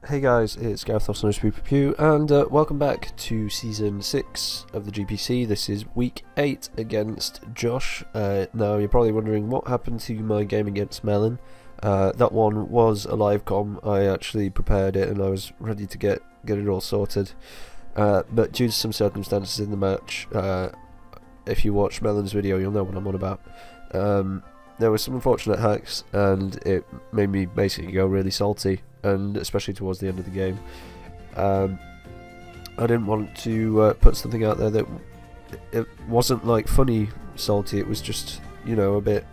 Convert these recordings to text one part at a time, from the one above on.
Hey guys, it's Gareth Austin of Pew, and welcome back to Season 6 of the GPC. This is Week 8 against Josh. Now you're probably wondering what happened to my game against Melon. That one was a live com. I actually prepared it and I was ready to get it all sorted. But due to some circumstances in the match, if you watch Melon's video you'll know what I'm on about. There were some unfortunate hacks and it made me basically go really salty, and especially towards the end of the game. I didn't want to put something out there that it wasn't like funny salty, it was just, you know, did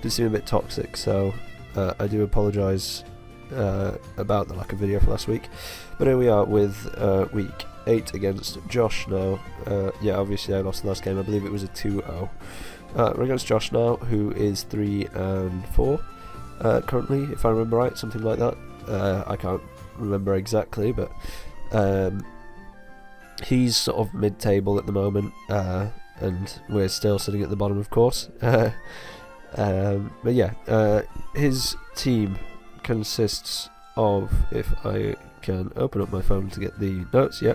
seem a bit toxic, so I do apologise about the lack of video for last week. But here we are with week 8 against Josh now. Yeah, obviously I lost the last game, I believe it was a 2-0. We're against Josh now, who is 3-4 currently, if I remember right, something like that. I can't remember exactly, but he's sort of mid-table at the moment, and we're still sitting at the bottom, of course. But yeah, his team consists of, if I can open up my phone to get the notes, yeah,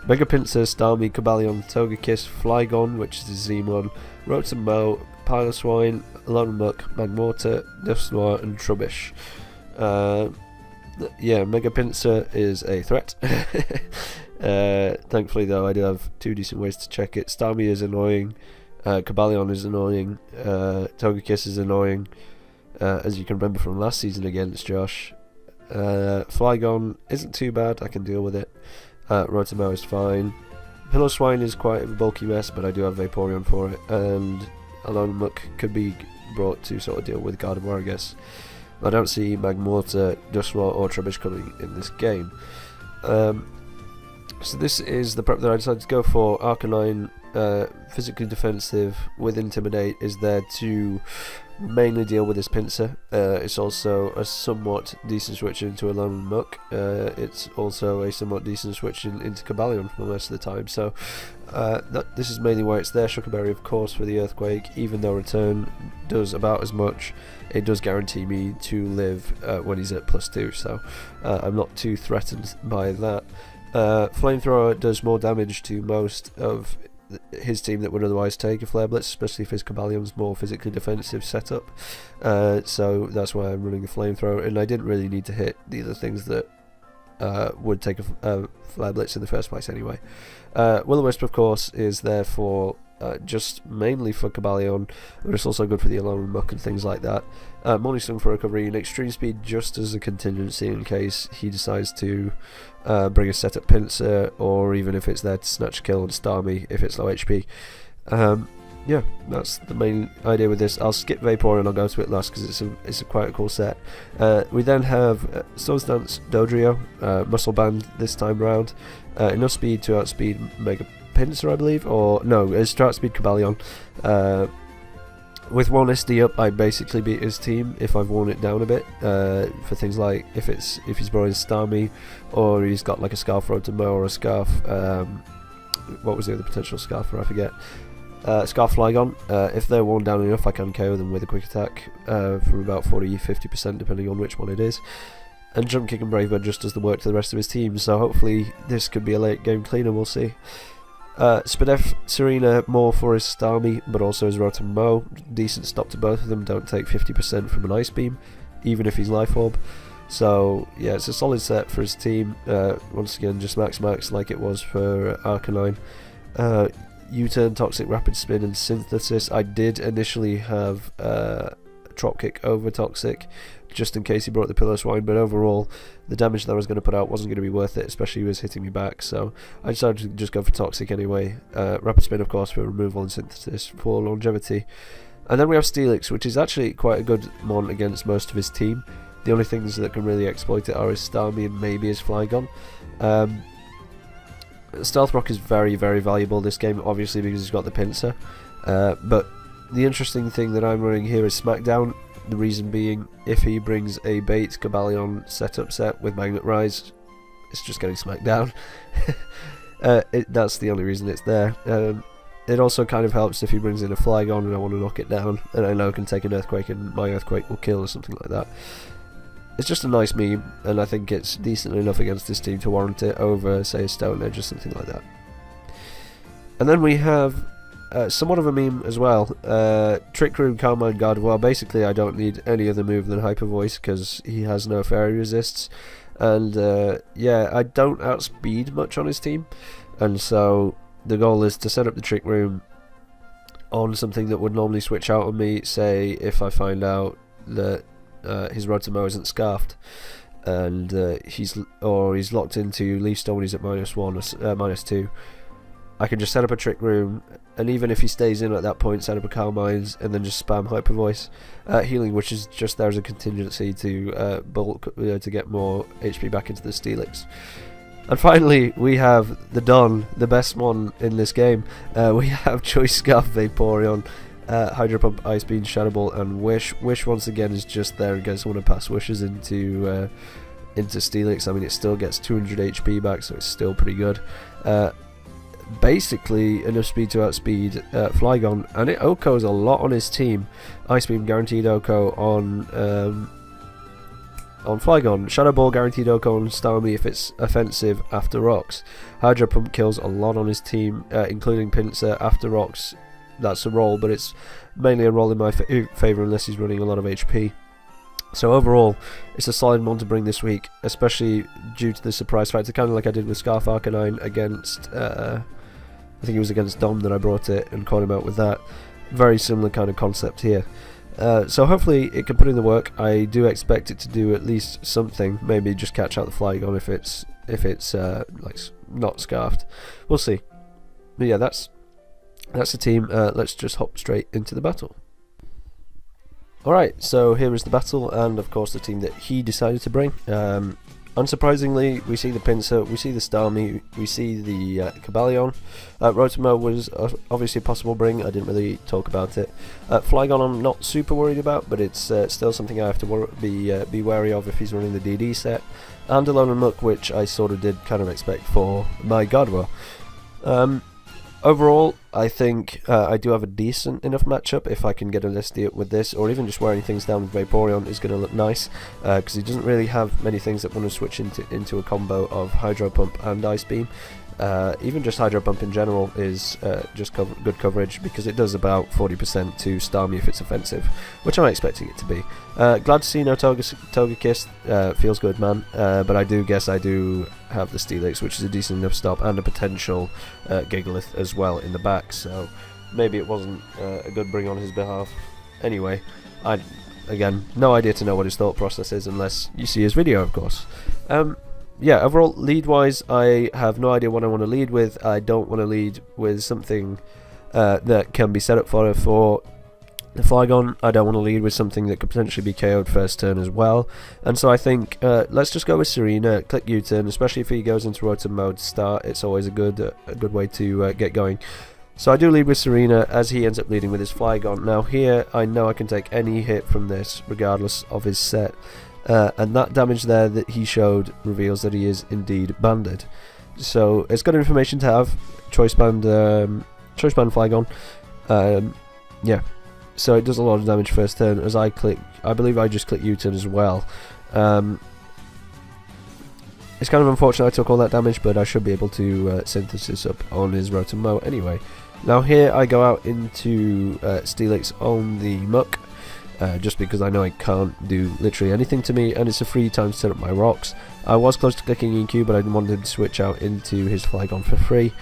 Mega Pinsir, Starmie, Cobalion, Togekiss, Flygon, which is his Zimon, Rotom, Piloswine, Alonmuck, Magmortar, Dusknoir, and Trubbish. Yeah, Mega Pinsir is a threat. Thankfully though, I do have two decent ways to check it. Starmie is annoying, Cobalion is annoying, Togekiss is annoying, as you can remember from last season against Josh. Flygon isn't too bad, I can deal with it. Rotom is fine. Piloswine is quite a bulky mess, but I do have Vaporeon for it, and Alonmuck could be brought to sort of deal with Gardevoir, I guess. I don't see Magmortar, Dusknoir or Trubbish coming in this game. So this is the prep that I decided to go for. Arcanine, physically defensive with Intimidate, is there to mainly deal with this Pinsir. It's also a somewhat decent switch into Alonmuck. It's also a somewhat decent switch into Cobalion for most of the time. So this is mainly why it's there. Shuckleberry, of course, for the Earthquake. Even though Return does about as much, it does guarantee me to live when he's at +2. So I'm not too threatened by that. Flamethrower does more damage to most of his team that would otherwise take a Flare Blitz, especially if his Cobalion's more physically defensive setup. So that's why I'm running a Flamethrower, and I didn't really need to hit the other things that would take a Flare Blitz in the first place anyway. Will-O-Wisp, of course, is there for just mainly for Cobalion, but it's also good for the Alonmuck and things like that. Morning Stung for recovery, and Extreme Speed just as a contingency in case he decides to bring a setup Pinsir, or even if it's there to snatch kill and Starmie if it's low HP. Yeah, that's the main idea with this. I'll skip Vaporeon and I'll go to it last because it's a quite a cool set. We then have Stone Stance Dodrio, Muscle Band this time round. Enough speed to outspeed Mega Pinsir, I believe, or no, it's to outspeed Cobalion. With one SD up, I basically beat his team if I've worn it down a bit, for things like if he's brought in Starmie, or he's got like a Scarf Rotom or a Scarf, what was the other potential Scarfer, I forget. Scarf Flygon, if they're worn down enough I can KO them with a quick attack from about 40-50% depending on which one it is. And Jump Kick and Brave Bird just does the work to the rest of his team, so hopefully this could be a late game cleaner, we'll see. Spadef, Serena, more for his Starmie, but also his Rotom. Decent stop to both of them, don't take 50% from an Ice Beam, even if he's Life Orb. So yeah, it's a solid set for his team. Once again, just max like it was for Arcanine. U-Turn, Toxic, Rapid Spin and Synthesis. I did initially have Trop Kick over Toxic, just in case he brought the Piloswine, but overall the damage that I was going to put out wasn't going to be worth it, especially he was hitting me back, so I decided to just go for Toxic anyway. Rapid Spin, of course, for removal, and Synthesis for longevity. And then we have Steelix, which is actually quite a good mon against most of his team. The only things that can really exploit it are his Starmie and maybe his Flygon. Stealth Rock is very, very valuable this game, obviously because he's got the Pinsir. But the interesting thing that I'm running here is Smackdown. The reason being, if he brings a bait Cobalion setup set with Magnet Rise, it's just getting smacked down. That's the only reason it's there. It also kind of helps if he brings in a Flygon and I want to knock it down, and I know I can take an Earthquake and my Earthquake will kill or something like that. it's just a nice meme, and I think it's decent enough against this team to warrant it over, say, a Stone Edge or something like that. And then we have somewhat of a meme as well. Trick Room, Carmine Gardevoir. Basically, I don't need any other move than Hyper Voice because he has no fairy resists. And yeah, I don't outspeed much on his team. And so the goal is to set up the Trick Room on something that would normally switch out on me. Say, if I find out that his Rotomo isn't scarfed, and he's locked into Leaf Stone when he's at -1 or -2. I can just set up a Trick Room, and even if he stays in at that point, set up a Carmine's, and then just spam Hyper Voice. Healing, which is just there as a contingency to bulk, to get more HP back into the Steelix. And finally, we have the Don, the best one in this game. We have Choice Scarf, Vaporeon, Hydro Pump, Ice Beam, Shadow Ball, and Wish. Wish once again is just there in case I want to pass Wishes into Steelix. I mean, it still gets 200 HP back, so it's still pretty good. Basically enough speed to outspeed Flygon, and it OHKOs a lot on his team. Ice Beam guaranteed OHKO on Flygon. Shadow Ball guaranteed OHKO on Starmie if it's offensive after Rocks. Hydro Pump kills a lot on his team, including Pinsir after Rocks. That's a roll, but it's mainly a roll in my favour unless he's running a lot of HP. So overall, it's a solid one to bring this week, especially due to the surprise factor, kind of like I did with Scarf Arcanine against, I think it was against Dom that I brought it and caught him out with that. Very similar kind of concept here. So hopefully it can put in the work. I do expect it to do at least something, maybe just catch out the Flygon if it's like not scarfed. We'll see. But yeah, that's the team. Let's just hop straight into the battle. Alright, so here is the battle, and of course the team that he decided to bring. Unsurprisingly, we see the Pinsir, we see the Starmie, we see the Cobalion. Rotomo was obviously a possible bring, I didn't really talk about it. Flygon I'm not super worried about, but it's still something I have to be wary of if he's running the DD set. And Alolan Muck, which I sort of did kind of expect for my Gardevoir. Overall, I think I do have a decent enough matchup. If I can get a Listia with this, or even just wearing things down with Vaporeon is going to look nice, because he doesn't really have many things that want to switch into a combo of Hydro Pump and Ice Beam. Even just Hydro Pump in general is just good coverage, because it does about 40% to Starmie if it's offensive, which I'm expecting it to be. Glad to see no Togekiss, feels good, man, but I do guess I do have the Steelix, which is a decent enough stop, and a potential Gigalith as well in the back, so maybe it wasn't a good bring on his behalf. Anyway, again, no idea to know what his thought process is unless you see his video, of course. Yeah, overall, lead-wise, I have no idea what I want to lead with. I don't want to lead with something that can be set up for the Flygon. I don't want to lead with something that could potentially be KO'd first turn as well. And so I think, let's just go with Serena, click U-turn, especially if he goes into Rotom mode to start. It's always a good way to get going. So I do lead with Serena, as he ends up leading with his Flygon. Now here, I know I can take any hit from this, regardless of his set. And that damage there that he showed reveals that he is indeed banded. So it's good information to have. Choice band Flygon. Yeah. So it does a lot of damage first turn. As I click, I believe I just click U-turn as well. It's kind of unfortunate I took all that damage, but I should be able to synthesis up on his Rotom anyway. Now here I go out into Steelix on the Muck. Just because I know it can't do literally anything to me, and it's a free time to set up my rocks. I was close to clicking EQ, but I didn't want him to switch out into his Flygon for free.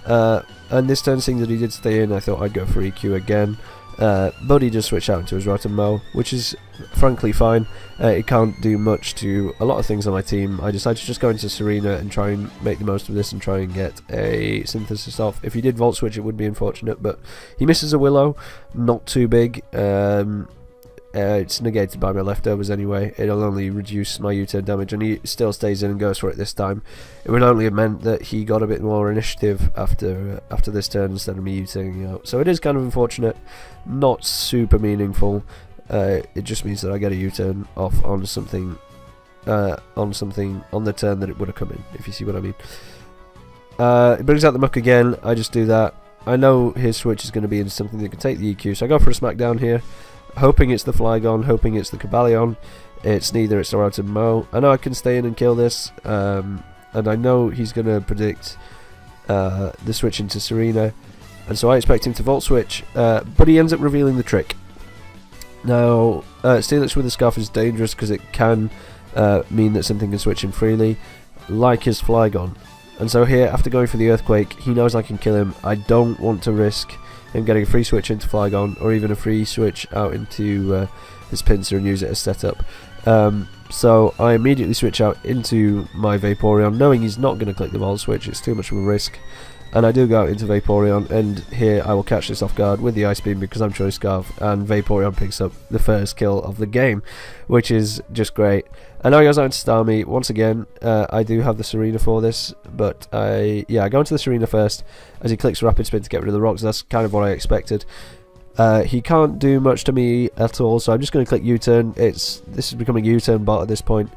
And this turn, seeing that he did stay in, I thought I'd go for EQ again. But he just switched out into his Rotom, which is frankly fine. It can't do much to a lot of things on my team. I decided to just go into Serena and try and make the most of this and try and get a synthesis off. If he did Volt Switch, it would be unfortunate, but he misses a Willow, not too big. It's negated by my leftovers anyway. It'll only reduce my U-turn damage, and he still stays in and goes for it this time. It would only have meant that he got a bit more initiative after this turn instead of me U-turning out. So it is kind of unfortunate, not super meaningful. It just means that I get a U-turn off on something on the turn that it would have come in, if you see what I mean. It brings out the Muck again. I just do that. I know his switch is going to be into something that can take the EQ, so I go for a Smackdown here. Hoping it's the Flygon, hoping it's the Cobalion. It's neither, it's around to Mo. I know I can stay in and kill this, and I know he's going to predict the switch into Serena, and so I expect him to Volt Switch, but he ends up revealing the trick. Now, Steelix with the Scarf is dangerous because it can mean that something can switch in freely, like his Flygon. And so here, after going for the Earthquake, he knows I can kill him. I don't want to risk him getting a free switch into Flygon, or even a free switch out into his Pinsir and use it as setup. So I immediately switch out into my Vaporeon, knowing he's not going to click the Volt Switch, it's too much of a risk. And I do go out into Vaporeon, and here I will catch this off guard with the Ice Beam because I'm Choice Scarf, and Vaporeon picks up the first kill of the game, which is just great. And now he goes out into Starmie. Once again, I do have the Serena for this, but I go into the Serena first as he clicks Rapid Spin to get rid of the rocks. That's kind of what I expected. He can't do much to me at all, so I'm just going to click U-turn. This is becoming U-turn bot at this point.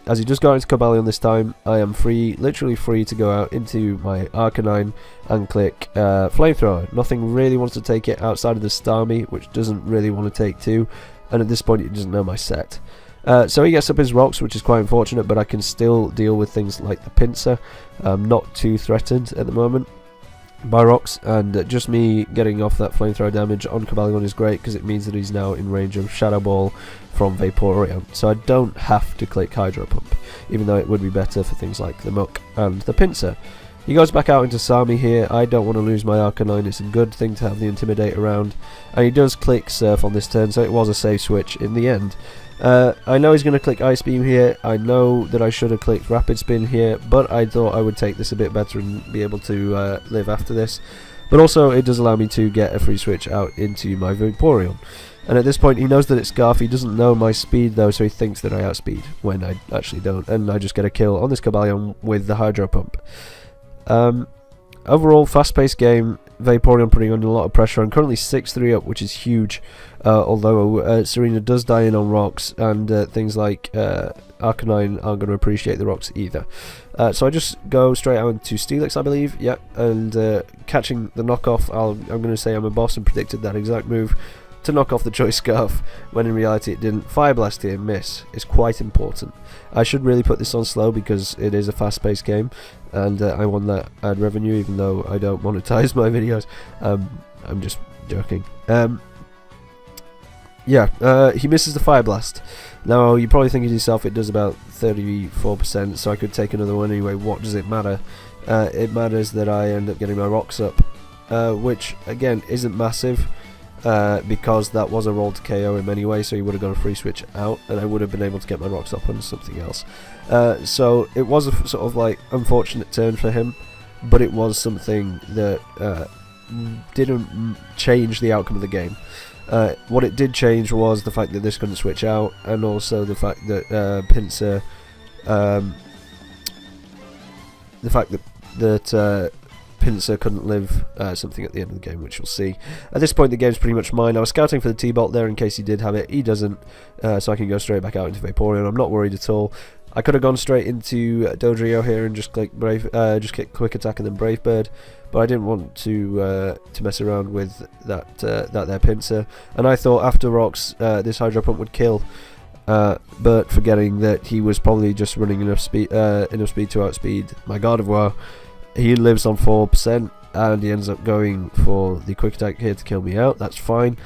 As he just got into Cobalion this time, I am free, literally free to go out into my Arcanine and click Flamethrower. Nothing really wants to take it outside of the Starmie, which doesn't really want to take two, and at this point it doesn't know my set. So he gets up his rocks, which is quite unfortunate, but I can still deal with things like the Pinsir. I'm not too threatened at the moment by rocks, and just me getting off that Flamethrower damage on Cobalion is great because it means that he's now in range of Shadow Ball from Vaporeon, so I don't have to click Hydro Pump, even though it would be better for things like the Muck and the Pinsir. He goes back out into Starmie here. I don't want to lose my Arcanine, it's a good thing to have the Intimidate around, and he does click Surf on this turn, so it was a safe switch in the end. I know he's going to click Ice Beam here. I know that I should have clicked Rapid Spin here, but I thought I would take this a bit better and be able to live after this. But also it does allow me to get a free switch out into my Vaporeon. And at this point he knows that it's Scarf. He doesn't know my speed though, so he thinks that I outspeed when I actually don't. And I just get a kill on this Cobalion with the Hydro Pump. Overall, fast-paced game. Vaporeon putting on a lot of pressure. I'm currently 6-3 up, which is huge. Although Serena does die in on rocks, and things like Arcanine aren't going to appreciate the rocks either. So I just go straight out into Steelix, I believe. Yep, and catching the knockoff. I'm going to say I'm a boss and predicted that exact move to knock off the Choice Scarf, when in reality it didn't. Fire Blast here, miss, is quite important. I should really put this on slow because it is a fast-paced game, and I want that ad revenue, even though I don't monetize my videos. I'm just joking. He misses the Fire Blast. Now, you're probably thinking to yourself, it does about 34%, so I could take another one anyway. What does it matter? It matters that I end up getting my rocks up, which, again, isn't massive. Because that was a roll to KO him anyway, so he would have got a free switch out, and I would have been able to get my rocks up on something else. So it was a sort of like unfortunate turn for him, but it was something that didn't change the outcome of the game. What it did change was the fact that this couldn't switch out, and also the fact that Pinsir, Pinsir couldn't live something at the end of the game, which we'll see. At this point the game's pretty much mine. I was scouting for the T-Bolt there in case he did have it. He doesn't, so I can go straight back out into Vaporeon. I'm not worried at all. I could have gone straight into Dodrio here and just click kick Quick Attack and then Brave Bird, but I didn't want to mess around with that there Pinsir. And I thought after rocks this Hydro Pump would kill, but forgetting that he was probably just running enough speed to outspeed my Gardevoir. He lives on 4%, and he ends up going for the Quick Attack here to kill me out. That's fine.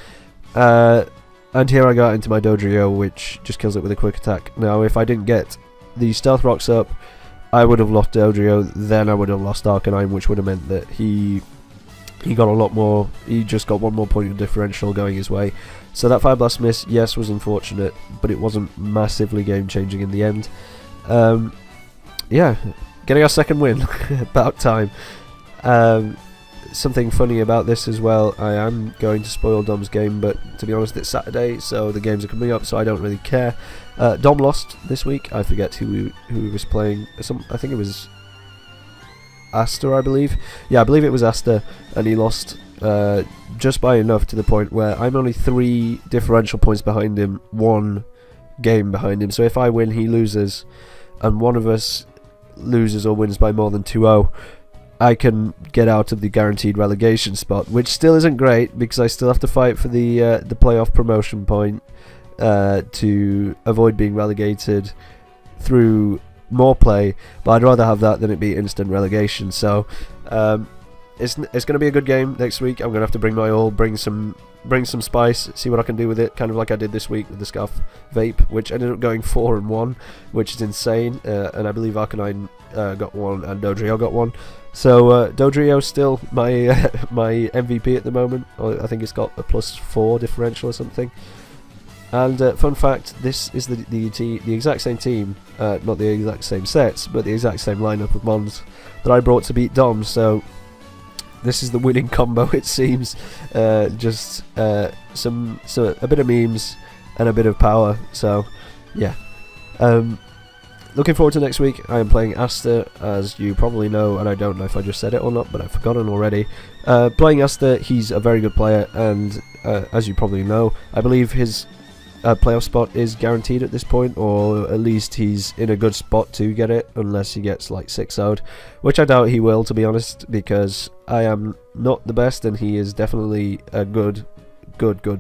And here I got into my Dodrio, which just kills it with a Quick Attack. Now, if I didn't get the Stealth Rocks up, I would have lost Dodrio, then I would have lost Arcanine, which would have meant that he got a lot more. He just got one more point of differential going his way. So that Fire Blast miss, yes, was unfortunate, but it wasn't massively game-changing in the end. Yeah. Getting our second win, about time. Something funny about this as well, I am going to spoil Dom's game, but to be honest it's Saturday, so the games are coming up, so I don't really care. Dom lost this week. I forget who he was playing. I think it was Asta, I believe. Yeah, I believe it was Asta, and he lost just by enough to the point where I'm only 3 differential points behind him, 1 game behind him. So if I win, he loses, and one of us loses or wins by more than 2-0, I can get out of the guaranteed relegation spot, which still isn't great because I still have to fight for the playoff promotion point, to avoid being relegated through more play, but I'd rather have that than it be instant relegation. So it's going to be a good game next week. I'm going to have to bring my all, bring some spice, see what I can do with it, kind of like I did this week with the Scarf Vape, which ended up going 4-1, which is insane, and I believe Arcanine got one and Dodrio got one. So Dodrio's still my my MVP at the moment. I think it's got a +4 differential or something. And fun fact, this is the exact same team, not the exact same sets, but the exact same lineup of mons that I brought to beat Dom. So this is the winning combo, it seems. Just a bit of memes and a bit of power. So yeah. Looking forward to next week. I am playing Aster, as you probably know, and I don't know if I just said it or not, but I've forgotten already. Playing Aster, he's a very good player, and as you probably know, I believe his playoff spot is guaranteed at this point, or at least he's in a good spot to get it, unless he gets like 6-0'd, which I doubt he will, to be honest, because I am not the best, and he is definitely a good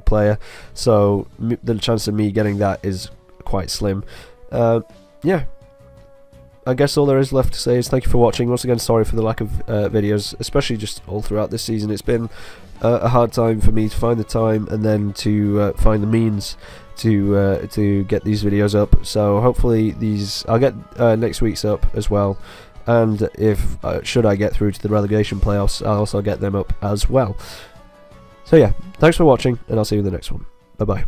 player, so the chance of me getting that is quite slim. Yeah. I guess all there is left to say is thank you for watching. Once again, sorry for the lack of videos, especially just all throughout this season. It's been a hard time for me to find the time and then to find the means to get these videos up. So hopefully I'll get next week's up as well. And if should I get through to the relegation playoffs, I'll also get them up as well. So yeah, thanks for watching, and I'll see you in the next one. Bye bye.